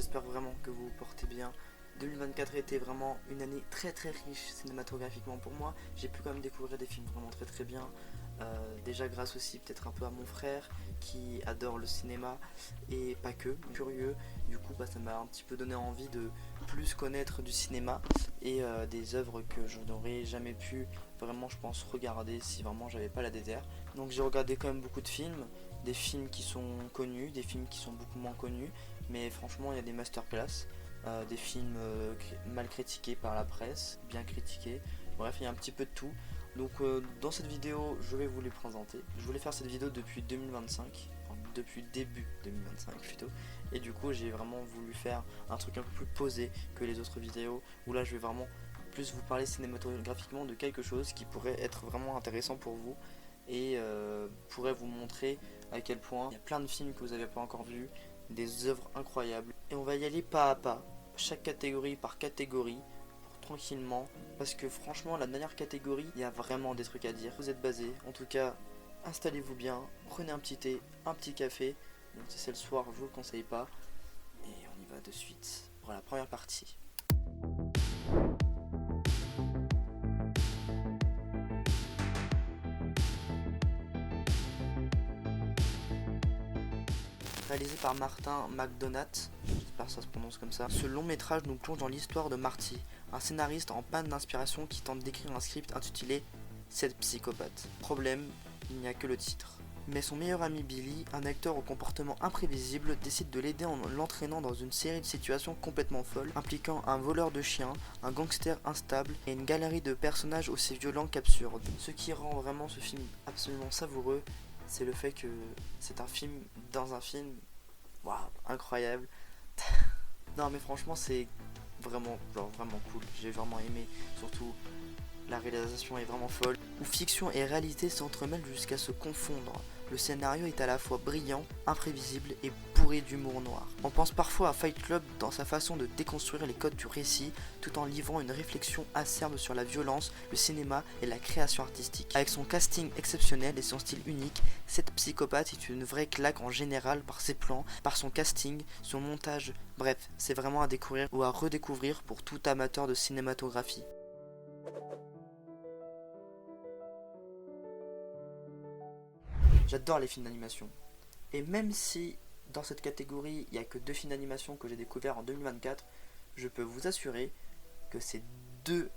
j'espère vraiment que vous vous portez bien. 2024 était vraiment une année très riche cinématographiquement pour moi. J'ai pu quand même découvrir des films vraiment très bien. Déjà grâce aussi peut-être un peu à mon frère qui adore le cinéma et pas que, curieux. Du coup ça m'a un petit peu donné envie de plus connaître du cinéma et des œuvres que je n'aurais jamais pu vraiment je pense regarder si vraiment j'avais pas la DDR. Donc j'ai regardé quand même beaucoup de films, des films qui sont connus, des films qui sont beaucoup moins connus, mais franchement il y a des masterclass. Des films mal critiqués par la presse, bien critiqués, bref il y a un petit peu de tout. Donc dans cette vidéo je vais vous les présenter. Je voulais faire cette vidéo depuis 2025, enfin, depuis début 2025 plutôt, et du coup j'ai vraiment voulu faire un truc un peu plus posé que les autres vidéos où là je vais vraiment plus vous parler cinématographiquement de quelque chose qui pourrait être vraiment intéressant pour vous et pourrait vous montrer à quel point il y a plein de films que vous n'avez pas encore vus, des œuvres incroyables, et on va y aller pas à pas, chaque catégorie par catégorie, tranquillement, parce que franchement la dernière catégorie il y a vraiment des trucs à dire. Vous êtes basé, en tout cas installez-vous bien, prenez un petit thé, un petit café, donc si c'est le soir je vous le conseille pas, et on y va de suite pour la première partie. Réalisé par Martin McDonagh, j'espère que ça se prononce comme ça. Ce long métrage nous plonge dans l'histoire de Marty, un scénariste en panne d'inspiration qui tente d'écrire un script intitulé 7 psychopathes. Problème, il n'y a que le titre. Mais son meilleur ami Billy, un acteur au comportement imprévisible, décide de l'aider en l'entraînant dans une série de situations complètement folles, impliquant un voleur de chiens, un gangster instable et une galerie de personnages aussi violents qu'absurdes. Ce qui rend vraiment ce film absolument savoureux, c'est le fait que c'est un film dans un film. Waouh, incroyable. Non mais franchement c'est vraiment cool, j'ai vraiment aimé, surtout la réalisation est vraiment folle, où fiction et réalité s'entremêlent jusqu'à se confondre. Le scénario est à la fois brillant, imprévisible et bourré d'humour noir. On pense parfois à Fight Club dans sa façon de déconstruire les codes du récit, tout en livrant une réflexion acerbe sur la violence, le cinéma et la création artistique. Avec son casting exceptionnel et son style unique, cette psychopathe est une vraie claque en général par ses plans, par son casting, son montage, bref, c'est vraiment à découvrir ou à redécouvrir pour tout amateur de cinématographie. J'adore les films d'animation. Et même si dans cette catégorie il n'y a que 2 films d'animation que j'ai découverts en 2024, je peux vous assurer que ces 2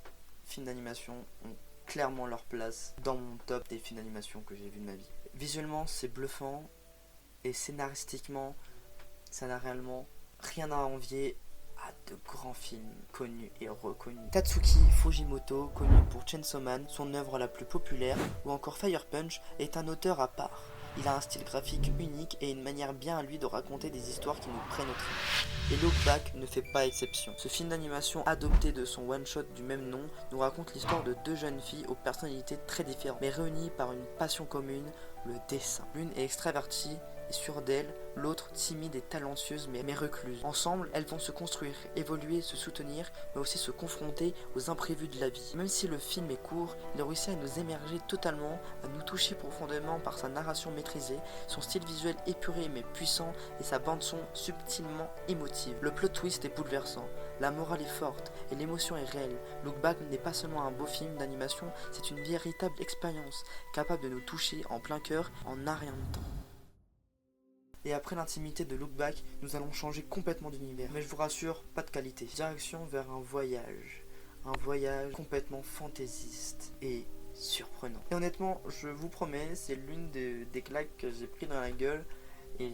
films d'animation ont clairement leur place dans mon top des films d'animation que j'ai vus de ma vie. Visuellement c'est bluffant et scénaristiquement ça n'a réellement rien à envier à de grands films connus et reconnus. Tatsuki Fujimoto, connu pour Chainsaw Man, son œuvre la plus populaire, ou encore Fire Punch, est un auteur à part. Il a un style graphique unique et une manière bien à lui de raconter des histoires qui nous prennent au trip. Et Look Back ne fait pas exception. Ce film d'animation adopté de son one-shot du même nom nous raconte l'histoire de 2 jeunes filles aux personnalités très différentes, mais réunies par une passion commune, le dessin. L'une est extravertie et sûre d'elle, l'autre timide et talentueuse mais recluse. Ensemble, elles vont se construire, évoluer, se soutenir, mais aussi se confronter aux imprévus de la vie. Même si le film est court, il réussit à nous émerger totalement, à nous toucher profondément par sa narration maîtrisée, son style visuel épuré mais puissant et sa bande-son subtilement émotive. Le plot twist est bouleversant, la morale est forte et l'émotion est réelle. Look Back n'est pas seulement un beau film d'animation, c'est une véritable expérience, capable de nous toucher en plein cœur en un rien de temps. Et après l'intimité de Look Back, nous allons changer complètement d'univers. Mais je vous rassure, pas de qualité. Direction vers un voyage complètement fantaisiste et surprenant. Et honnêtement, je vous promets, c'est l'une des claques que j'ai pris dans la gueule. Et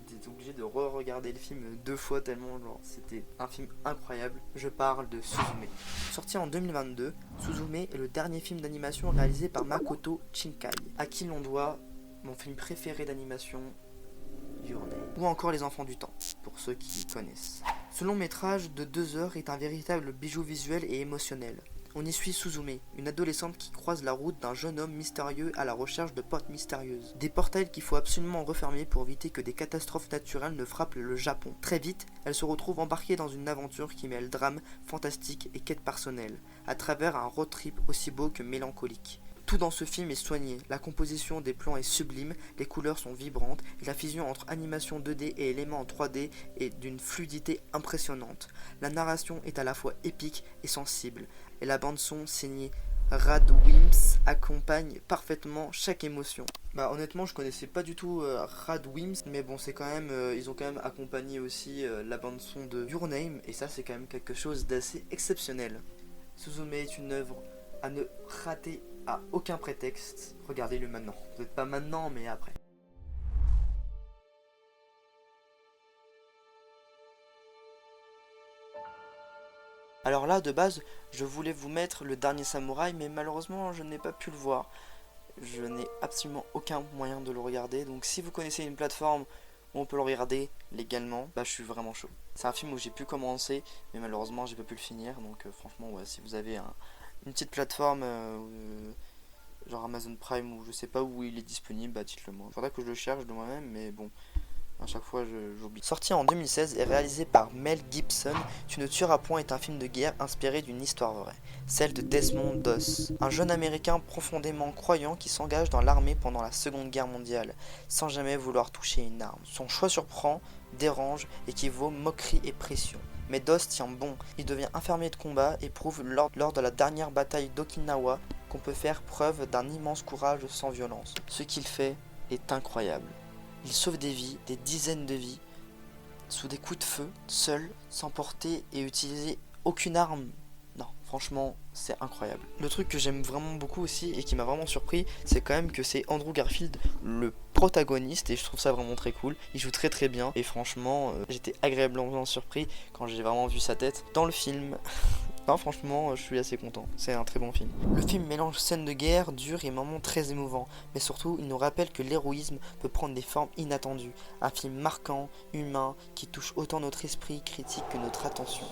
j'étais obligé de re-regarder le film 2 fois tellement c'était un film incroyable. Je parle de Suzume. Sorti en 2022, Suzume est le dernier film d'animation réalisé par Makoto Shinkai, à qui l'on doit mon film préféré d'animation, Your Name, ou encore Les Enfants du Temps, pour ceux qui connaissent. Ce long métrage de 2 heures est un véritable bijou visuel et émotionnel. On y suit Suzume, une adolescente qui croise la route d'un jeune homme mystérieux à la recherche de portes mystérieuses. Des portails qu'il faut absolument refermer pour éviter que des catastrophes naturelles ne frappent le Japon. Très vite, elle se retrouve embarquée dans une aventure qui mêle drame, fantastique et quête personnelle, à travers un road trip aussi beau que mélancolique. Tout dans ce film est soigné, la composition des plans est sublime, les couleurs sont vibrantes, et la fusion entre animation 2D et éléments en 3D est d'une fluidité impressionnante. La narration est à la fois épique et sensible, et la bande-son signée Radwimps accompagne parfaitement chaque émotion. Bah honnêtement je connaissais pas du tout Radwimps, mais bon c'est quand même ils ont quand même accompagné aussi la bande son de Your Name, et ça c'est quand même quelque chose d'assez exceptionnel. Suzume est une œuvre à ne rater à aucun prétexte. Regardez-le maintenant. Peut-être pas maintenant mais après. Alors là, de base, je voulais vous mettre le dernier samouraï, mais malheureusement, je n'ai pas pu le voir. Je n'ai absolument aucun moyen de le regarder, donc si vous connaissez une plateforme où on peut le regarder légalement, bah je suis vraiment chaud. C'est un film où j'ai pu commencer, mais malheureusement, j'ai pas pu le finir, donc franchement, ouais, si vous avez une petite plateforme, genre Amazon Prime, ou je sais pas où il est disponible, bah dites-le moi. Faudrait que je le cherche de moi-même, mais bon. À chaque fois, j'oublie. Sorti en 2016 et réalisé par Mel Gibson, Tu ne tueras point est un film de guerre inspiré d'une histoire vraie, celle de Desmond Doss, un jeune américain profondément croyant qui s'engage dans l'armée pendant la Seconde Guerre mondiale, sans jamais vouloir toucher une arme. Son choix surprend, dérange, équivaut moquerie et pression. Mais Doss tient bon, il devient infirmier de combat et prouve lors de la dernière bataille d'Okinawa qu'on peut faire preuve d'un immense courage sans violence. Ce qu'il fait est incroyable. Il sauve des vies, des dizaines de vies, sous des coups de feu, seul, sans porter et utiliser aucune arme. Non, franchement, c'est incroyable. Le truc que j'aime vraiment beaucoup aussi et qui m'a vraiment surpris, c'est quand même que c'est Andrew Garfield le protagoniste, et je trouve ça vraiment très cool. Il joue très très bien et franchement, j'étais agréablement surpris quand j'ai vraiment vu sa tête dans le film. Non, franchement, je suis assez content. C'est un très bon film. Le film mélange scènes de guerre, dures et moments très émouvants. Mais surtout, il nous rappelle que l'héroïsme peut prendre des formes inattendues. Un film marquant, humain, qui touche autant notre esprit critique que notre attention.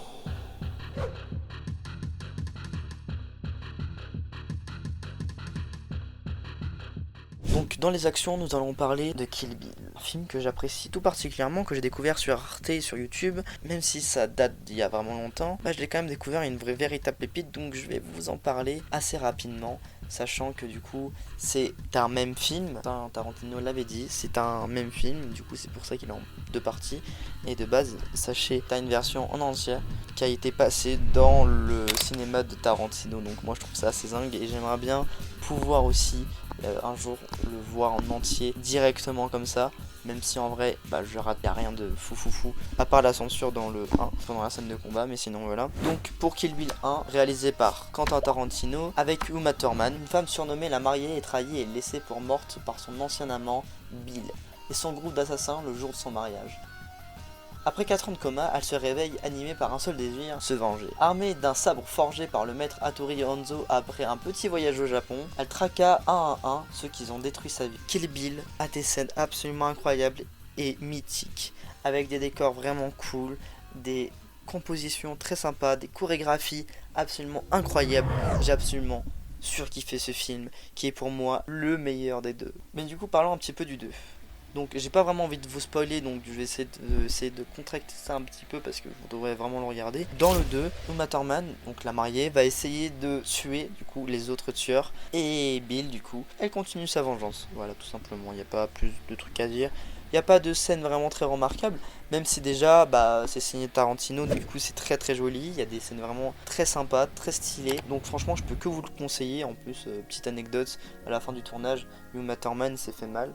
Donc dans les actions, nous allons parler de Kill Bill, un film que j'apprécie tout particulièrement, que j'ai découvert sur Arte et sur YouTube, même si ça date d'il y a vraiment longtemps, bah, je l'ai quand même découvert une vraie véritable pépite, donc je vais vous en parler assez rapidement, sachant que du coup c'est un même film, Tarantino l'avait dit, c'est un même film, du coup c'est pour ça qu'il est en deux parties, et de base, sachez, t'as une version en entière qui a été passée dans le cinéma de Tarantino, donc moi je trouve ça assez zingue, et j'aimerais bien pouvoir aussi un jour le voir en entier directement comme ça, même si en vrai bah, je rate rien de fou à part la censure dans le 1 pendant la scène de combat, mais sinon voilà. Donc pour Kill Bill 1, réalisé par Quentin Tarantino avec Uma Thurman, une femme surnommée la mariée est trahie et laissée pour morte par son ancien amant Bill et son groupe d'assassins le jour de son mariage. Après 4 ans de coma, elle se réveille animée par un seul désir, se venger. Armée d'un sabre forgé par le maître Hattori Hanzo après un petit voyage au Japon, elle traqua un à un ceux qui ont détruit sa vie. Kill Bill a des scènes absolument incroyables et mythiques, avec des décors vraiment cool, des compositions très sympas, des chorégraphies absolument incroyables. J'ai absolument surkiffé ce film, qui est pour moi le meilleur des deux. Mais du coup, parlons un petit peu du 2. Donc j'ai pas vraiment envie de vous spoiler, donc je vais essayer de contracter ça un petit peu parce que vous devrez vraiment le regarder. Dans le 2, Uma Thurman, donc la mariée, va essayer de tuer du coup les autres tueurs, et Bill du coup, elle continue sa vengeance. Voilà, tout simplement, il n'y a pas plus de trucs à dire. Il n'y a pas de scène vraiment très remarquable, même si déjà bah, c'est signé Tarantino, du coup c'est très très joli, il y a des scènes vraiment très sympas, très stylées, donc franchement je peux que vous le conseiller. En plus, petite anecdote, à la fin du tournage, Uma Thurman s'est fait mal.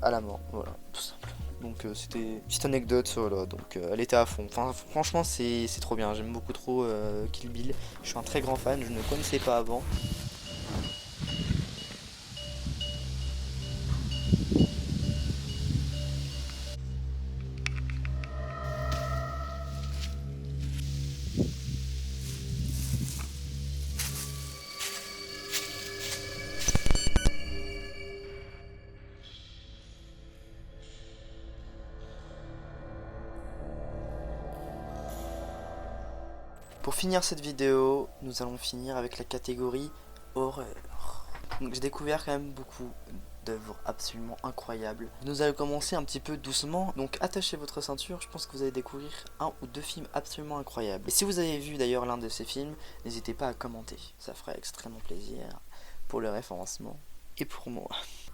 À la mort, voilà, tout simplement. Donc c'était une petite anecdote, voilà, donc elle était à fond. Enfin, franchement, c'est trop bien, j'aime beaucoup trop Kill Bill. Je suis un très grand fan, je ne connaissais pas avant. Pour finir cette vidéo, nous allons finir avec la catégorie horreur. Donc j'ai découvert quand même beaucoup d'œuvres absolument incroyables. Nous allons commencer un petit peu doucement, donc attachez votre ceinture, je pense que vous allez découvrir un ou deux films absolument incroyables. Et si vous avez vu d'ailleurs l'un de ces films, n'hésitez pas à commenter, ça ferait extrêmement plaisir pour le référencement et pour moi.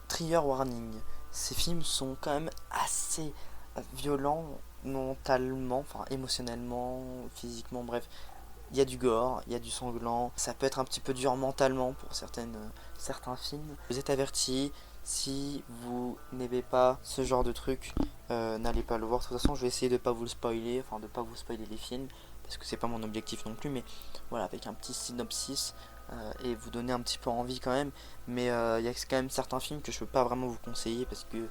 Trigger warning, ces films sont quand même assez violents mentalement, enfin émotionnellement, physiquement, bref. Il y a du gore, il y a du sanglant, ça peut être un petit peu dur mentalement pour certains films. Vous êtes avertis, si vous n'aimez pas ce genre de truc, n'allez pas le voir. De toute façon, je vais essayer de pas vous le spoiler, enfin de pas vous spoiler les films, parce que c'est pas mon objectif non plus, mais voilà, avec un petit synopsis et vous donner un petit peu envie quand même. Mais il y a quand même certains films que je peux pas vraiment vous conseiller parce que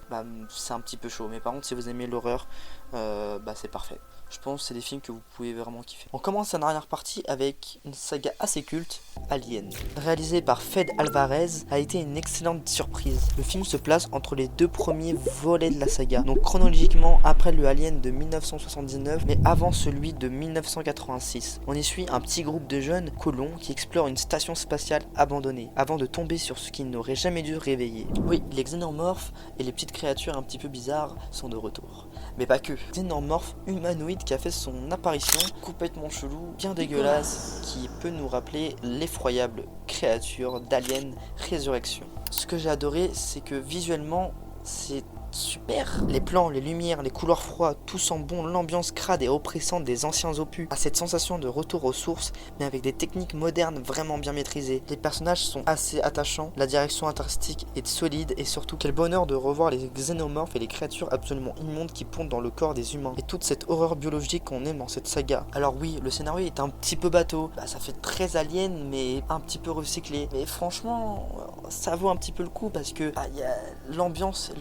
c'est un petit peu chaud. Mais par contre, si vous aimez l'horreur, c'est parfait. Je pense que c'est des films que vous pouvez vraiment kiffer. On commence en arrière partie avec une saga assez culte, Alien. Réalisé par Fede Alvarez, a été une excellente surprise. Le film se place entre les deux premiers volets de la saga, donc chronologiquement après le Alien de 1979, mais avant celui de 1986. On y suit un petit groupe de jeunes colons qui explorent une station spatiale abandonnée, avant de tomber sur ce qu'ils n'auraient jamais dû réveiller. Oui, les xénomorphes et les petites créatures un petit peu bizarres sont de retour. Mais pas que. Xénomorphe humanoïde qui a fait son apparition, complètement chelou, bien dégueulasse, qui peut nous rappeler l'effroyable créature d'Alien Résurrection. Ce que j'ai adoré, c'est que visuellement, c'est super. Les plans, les lumières, les couloirs froids, tout sent bon, l'ambiance crade et oppressante des anciens opus a cette sensation de retour aux sources, mais avec des techniques modernes vraiment bien maîtrisées. Les personnages sont assez attachants, la direction artistique est solide et surtout quel bonheur de revoir les xénomorphes et les créatures absolument immondes qui pondent dans le corps des humains et toute cette horreur biologique qu'on aime dans cette saga. Alors oui, le scénario est un petit peu bateau, ça fait très alien mais un petit peu recyclé, mais franchement ça vaut un petit peu le coup parce que y a l'ambiance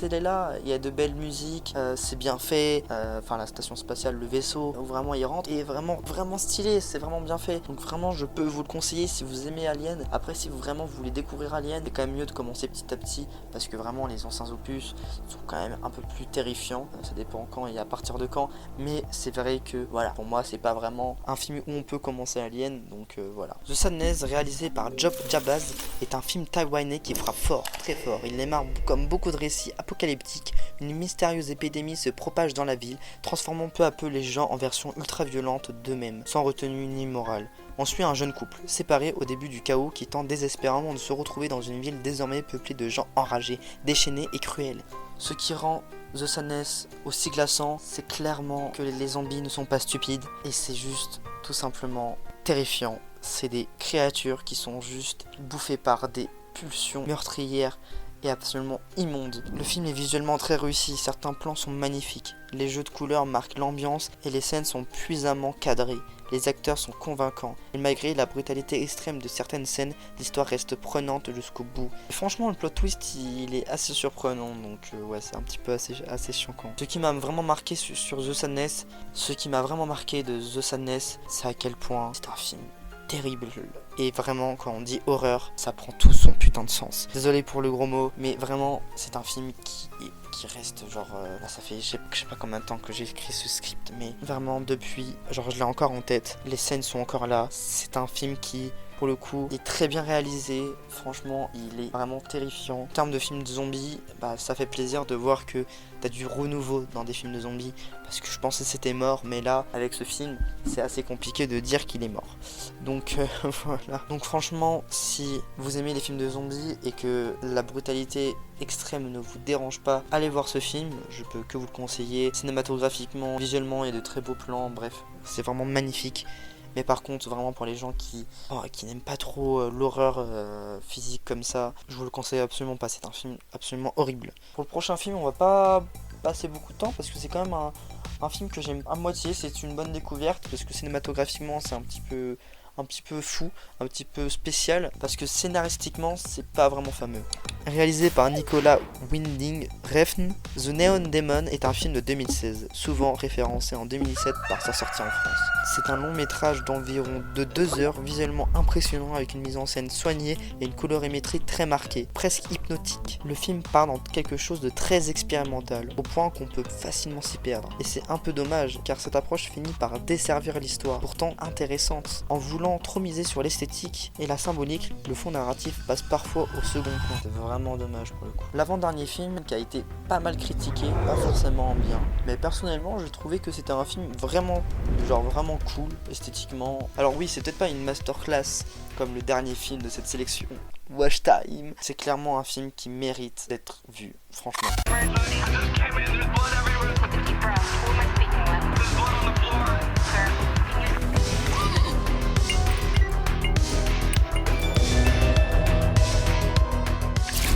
elle est là, il y a de belles musiques, c'est bien fait, enfin la station spatiale, le vaisseau où vraiment il rentre est vraiment stylé, c'est vraiment bien fait, donc vraiment je peux vous le conseiller si vous aimez Alien. Après si vous voulez découvrir Alien, c'est quand même mieux de commencer petit à petit parce que vraiment les anciens opus sont quand même un peu plus terrifiants, ça dépend quand et à partir de quand, mais c'est vrai que voilà, pour moi c'est pas vraiment un film où on peut commencer Alien, donc voilà. The Sadness, réalisé par Job Jabaz, est un film taïwanais qui frappe fort, très fort. Il démarre comme beaucoup de récits apocalyptiques, une mystérieuse épidémie se propage dans la ville, transformant peu à peu les gens en versions ultra violentes d'eux-mêmes, sans retenue ni morale. On suit un jeune couple, séparé au début du chaos, qui tente désespérément de se retrouver dans une ville désormais peuplée de gens enragés, déchaînés et cruels. Ce qui rend The Sadness aussi glaçant, c'est clairement que les zombies ne sont pas stupides, et c'est juste tout simplement terrifiant. C'est des créatures qui sont juste bouffées par des pulsions meurtrières et absolument immondes. Le film est visuellement très réussi, certains plans sont magnifiques, les jeux de couleurs marquent l'ambiance et les scènes sont puissamment cadrées. Les acteurs sont convaincants, et malgré la brutalité extrême de certaines scènes, l'histoire reste prenante jusqu'au bout. Et franchement, le plot twist, il est assez surprenant, donc ouais, c'est un petit peu assez choquant. Ce qui m'a vraiment marqué sur The Sadness, ce qui m'a vraiment marqué de The Sadness, c'est à quel point c'est un film terrible. Et vraiment, quand on dit horreur, ça prend tout son putain de sens. Désolé pour le gros mot, mais vraiment, c'est un film qui reste genre... ça fait je sais pas combien de temps que j'ai écrit ce script, mais vraiment depuis, genre je l'ai encore en tête. Les scènes sont encore là. C'est un film qui, pour le coup, est très bien réalisé. Franchement, il est vraiment terrifiant. En termes de films de zombies, ça fait plaisir de voir que t'as du renouveau dans des films de zombies. Parce que je pensais que c'était mort, mais là, avec ce film, c'est assez compliqué de dire qu'il est mort. Donc voilà. Donc franchement, si vous aimez les films de zombies et que la brutalité extrême ne vous dérange pas, allez voir ce film. Je peux que vous le conseiller. Cinématographiquement, visuellement, il y a de très beaux plans. Bref, c'est vraiment magnifique. Mais par contre, vraiment pour les gens qui n'aiment pas trop l'horreur physique comme ça, je vous le conseille absolument pas. C'est un film absolument horrible. Pour le prochain film, on va pas passer beaucoup de temps parce que c'est quand même un film que j'aime à moitié. C'est une bonne découverte parce que cinématographiquement, c'est un petit peu fou, un petit peu spécial, parce que scénaristiquement, c'est pas vraiment fameux. Réalisé par Nicolas Winding Refn, The Neon Demon est un film de 2016, souvent référencé en 2017 par sa sortie en France. C'est un long métrage d'environ 2 heures, visuellement impressionnant avec une mise en scène soignée et une colorimétrie très marquée, presque hypnotique. Le film part dans quelque chose de très expérimental, au point qu'on peut facilement s'y perdre. Et c'est un peu dommage, car cette approche finit par desservir l'histoire, pourtant intéressante. En voulant trop miser sur l'esthétique et la symbolique, le fond narratif passe parfois au second plan. C'est vraiment dommage pour le coup. L'avant-dernier film qui a été pas mal critiqué, pas forcément bien, mais personnellement j'ai trouvé que c'était un film vraiment cool esthétiquement. Alors oui, c'est peut-être pas une masterclass comme le dernier film de cette sélection, Watch Time. C'est clairement un film qui mérite d'être vu, franchement.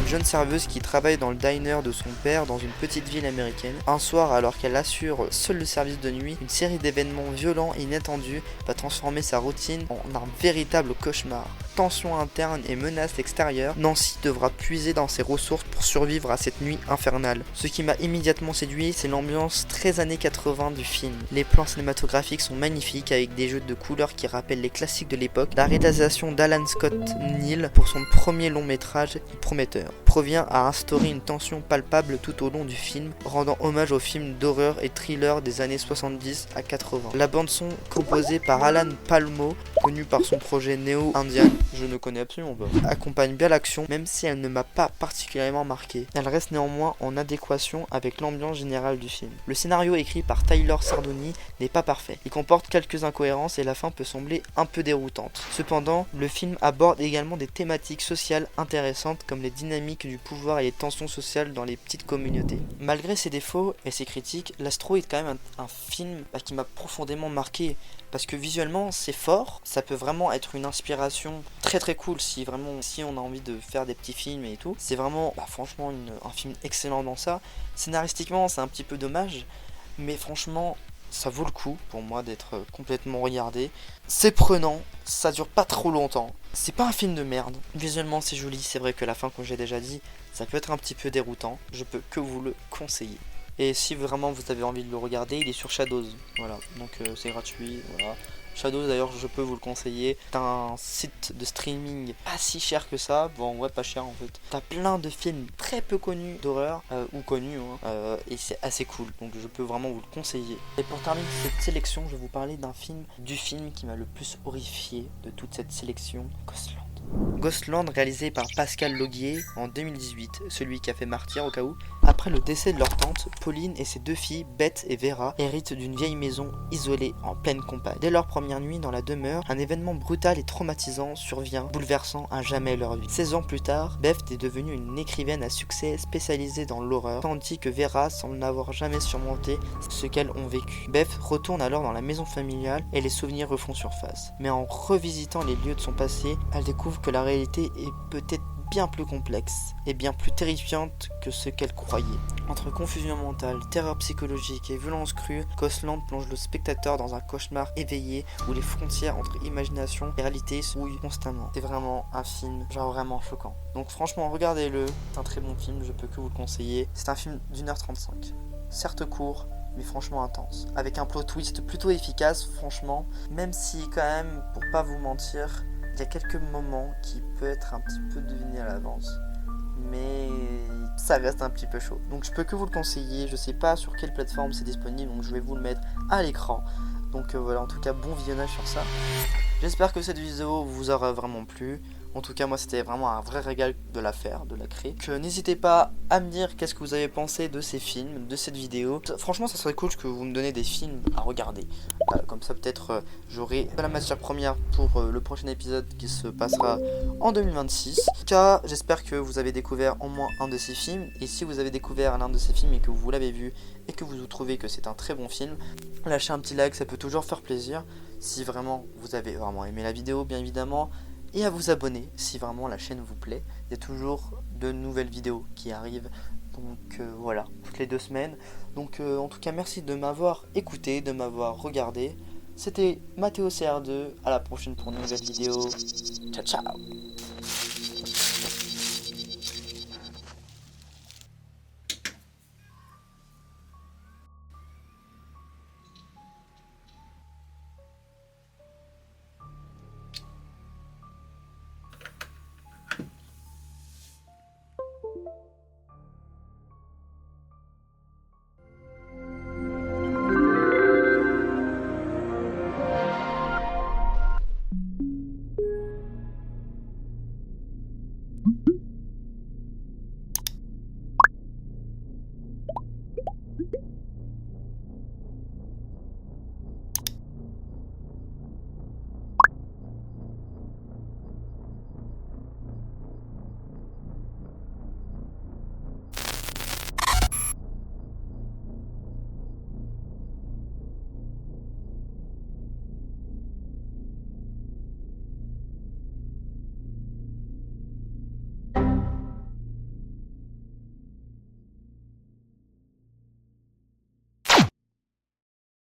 Jeune serveuse qui travaille dans le diner de son père dans une petite ville américaine. Un soir, alors qu'elle assure seul le service de nuit, une série d'événements violents et inattendus va transformer sa routine en un véritable cauchemar. Tensions internes et menaces extérieures, Nancy devra puiser dans ses ressources pour survivre à cette nuit infernale. Ce qui m'a immédiatement séduit, c'est l'ambiance très années 80 du film. Les plans cinématographiques sont magnifiques avec des jeux de couleurs qui rappellent les classiques de l'époque. La réalisation d'Alan Scott Neal pour son premier long métrage est prometteur. Provient à instaurer une tension palpable tout au long du film, rendant hommage aux films d'horreur et thriller des années 70 à 80. La bande son, composée par Alan Palmo, connu par son projet Neo Indian, je ne connais absolument pas, accompagne bien l'action, même si elle ne m'a pas particulièrement marqué. Elle reste néanmoins en adéquation avec l'ambiance générale du film. Le scénario écrit par Tyler Sardoni n'est pas parfait. Il comporte quelques incohérences et la fin peut sembler un peu déroutante. Cependant, le film aborde également des thématiques sociales intéressantes comme les dynamiques du pouvoir et les tensions sociales dans les petites communautés. Malgré ses défauts et ses critiques, L'Astro est quand même un film qui m'a profondément marqué parce que visuellement c'est fort, ça peut vraiment être une inspiration très très cool si on a envie de faire des petits films et tout. C'est vraiment franchement un film excellent dans ça. Scénaristiquement c'est un petit peu dommage, mais franchement ça vaut le coup pour moi d'être complètement regardé. C'est prenant, ça dure pas trop longtemps. C'est pas un film de merde. Visuellement c'est joli, c'est vrai que la fin, comme j'ai déjà dit, ça peut être un petit peu déroutant. Je peux que vous le conseiller. Et si vraiment vous avez envie de le regarder, il est sur Shadows. Voilà, donc c'est gratuit, voilà. Shadows d'ailleurs je peux vous le conseiller. C'est un site de streaming pas si cher que ça. Bon ouais, pas cher en fait. T'as plein de films très peu connus d'horreur ou connus et c'est assez cool. Donc je peux vraiment vous le conseiller. Et pour terminer cette sélection, je vais vous parler du film qui m'a le plus horrifié de toute cette sélection, Ghostland. Ghostland, réalisé par Pascal Laugier en 2018, celui qui a fait Martyr au cas où. Après le décès de leur tante, Pauline et ses deux filles, Beth et Vera, héritent d'une vieille maison isolée en pleine campagne. Dès leur première nuit dans la demeure, un événement brutal et traumatisant survient, bouleversant à jamais leur vie. 16 ans plus tard, Beth est devenue une écrivaine à succès spécialisée dans l'horreur, tandis que Vera semble n'avoir jamais surmonté ce qu'elles ont vécu. Beth retourne alors dans la maison familiale et les souvenirs refont surface. Mais en revisitant les lieux de son passé, elle découvre que la réalité est peut-être bien plus complexe et bien plus terrifiante que ce qu'elle croyait. Entre confusion mentale, terreur psychologique et violence crue, Ghostland plonge le spectateur dans un cauchemar éveillé où les frontières entre imagination et réalité se brouillent constamment. C'est vraiment un film vraiment choquant. Donc franchement, regardez-le, c'est un très bon film, je peux que vous le conseiller. C'est un film d'1h35, certes court, mais franchement intense, avec un plot twist plutôt efficace, franchement, même si quand même, pour pas vous mentir, il y a quelques moments qui peuvent être un petit peu devinés à l'avance, mais ça reste un petit peu chaud. Donc je peux que vous le conseiller, je sais pas sur quelle plateforme c'est disponible, donc je vais vous le mettre à l'écran. Donc voilà, en tout cas bon visionnage sur ça. J'espère que cette vidéo vous aura vraiment plu. En tout cas moi c'était vraiment un vrai régal de la faire, de la créer. N'hésitez pas à me dire qu'est-ce que vous avez pensé de ces films, de cette vidéo. Franchement ça serait cool que vous me donniez des films à regarder. Comme ça peut-être j'aurai la matière première pour le prochain épisode qui se passera en 2026. En tout cas j'espère que vous avez découvert au moins un de ces films. Et si vous avez découvert l'un de ces films et que vous l'avez vu et que vous trouvez que c'est un très bon film, lâchez un petit like, ça peut toujours faire plaisir. Si vraiment vous avez vraiment aimé la vidéo bien évidemment. Et à vous abonner si vraiment la chaîne vous plaît. Il y a toujours de nouvelles vidéos qui arrivent. Donc voilà, toutes les 2 semaines. Donc en tout cas merci de m'avoir écouté, de m'avoir regardé. C'était Mathéo CR2. À la prochaine pour une nouvelle vidéo. Ciao ciao.